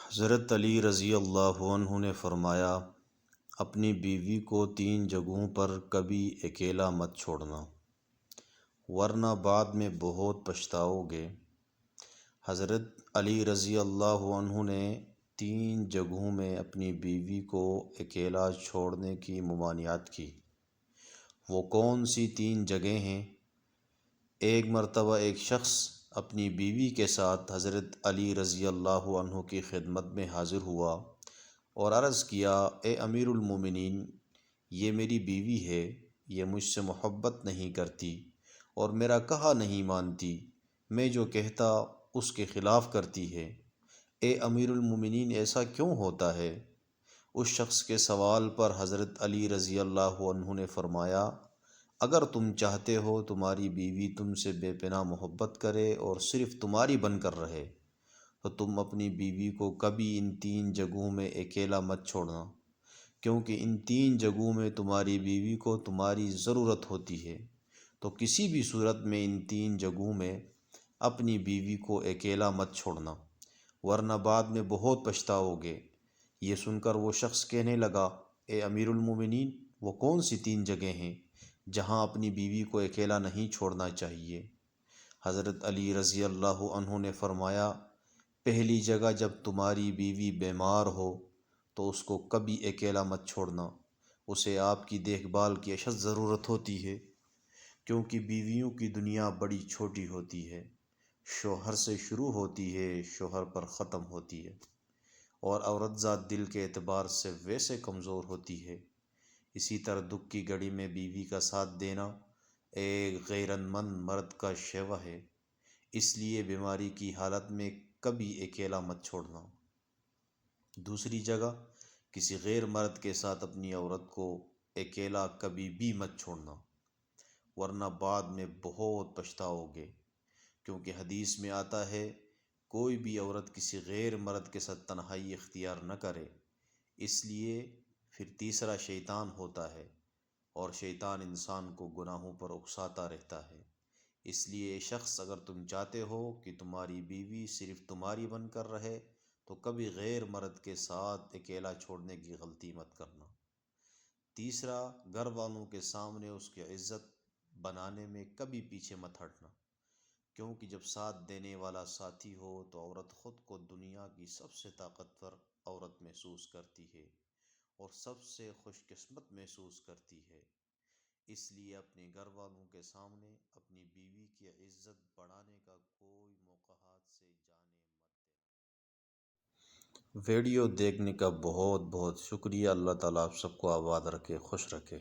حضرت علی رضی اللہ عنہ نے فرمایا، اپنی بیوی کو 3 جگہوں پر کبھی اکیلا مت چھوڑنا، ورنہ بعد میں بہت پچھتاؤ گے۔ حضرت علی رضی اللہ عنہ نے 3 جگہوں میں اپنی بیوی کو اکیلا چھوڑنے کی ممانعت کی۔ وہ کون سی 3 جگہیں ہیں؟ ایک مرتبہ ایک شخص اپنی بیوی کے ساتھ حضرت علی رضی اللہ عنہ کی خدمت میں حاضر ہوا اور عرض کیا، اے امیر المومنین، یہ میری بیوی ہے، یہ مجھ سے محبت نہیں کرتی اور میرا کہا نہیں مانتی، میں جو کہتا اس کے خلاف کرتی ہے۔ اے امیر المومنین، ایسا کیوں ہوتا ہے؟ اس شخص کے سوال پر حضرت علی رضی اللہ عنہ نے فرمایا، اگر تم چاہتے ہو تمہاری بیوی تم سے بے پناہ محبت کرے اور صرف تمہاری بن کر رہے، تو تم اپنی بیوی کو کبھی ان 3 جگہوں میں اکیلا مت چھوڑنا، کیونکہ ان 3 جگہوں میں تمہاری بیوی کو تمہاری ضرورت ہوتی ہے۔ تو کسی بھی صورت میں ان 3 جگہوں میں اپنی بیوی کو اکیلا مت چھوڑنا، ورنہ بعد میں بہت پچھتاؤ گے۔ یہ سن کر وہ شخص کہنے لگا، اے امیر المومنین، وہ کون سی 3 جگہیں ہیں جہاں اپنی بیوی کو اکیلا نہیں چھوڑنا چاہیے؟ حضرت علی رضی اللہ عنہ نے فرمایا، پہلی جگہ، جب تمہاری بیوی بیمار ہو تو اس کو کبھی اکیلا مت چھوڑنا، اسے آپ کی دیکھ بھال کی اشد ضرورت ہوتی ہے، کیونکہ بیویوں کی دنیا بڑی چھوٹی ہوتی ہے، شوہر سے شروع ہوتی ہے، شوہر پر ختم ہوتی ہے، اور عورت ذات دل کے اعتبار سے ویسے کمزور ہوتی ہے۔ اسی طرح دکھ کی گھڑی میں بیوی کا ساتھ دینا ایک غیرت مند مرد کا شیوہ ہے، اس لیے بیماری کی حالت میں کبھی اکیلا مت چھوڑنا۔ دوسری جگہ، کسی غیر مرد کے ساتھ اپنی عورت کو اکیلا کبھی بھی مت چھوڑنا، ورنہ بعد میں بہت پچھتاؤ گے، کیونکہ حدیث میں آتا ہے، کوئی بھی عورت کسی غیر مرد کے ساتھ تنہائی اختیار نہ کرے۔ اس لیے پھر تیسرا شیطان ہوتا ہے، اور شیطان انسان کو گناہوں پر اکساتا رہتا ہے۔ اس لیے اے شخص، اگر تم چاہتے ہو کہ تمہاری بیوی صرف تمہاری بن کر رہے، تو کبھی غیر مرد کے ساتھ اکیلا چھوڑنے کی غلطی مت کرنا۔ تیسرا، گھر والوں کے سامنے اس کی عزت بنانے میں کبھی پیچھے مت ہٹنا، کیونکہ جب ساتھ دینے والا ساتھی ہو تو عورت خود کو دنیا کی سب سے طاقتور عورت محسوس کرتی ہے اور سب سے خوش قسمت محسوس کرتی ہے۔ اس لیے اپنے گھر والوں کے سامنے اپنی بیوی کی عزت بڑھانے کا کوئی موقع ہاتھ سے جانے مت دینا۔ ویڈیو دیکھنے کا بہت بہت شکریہ۔ اللہ تعالیٰ آپ سب کو آباد رکھے، خوش رکھے۔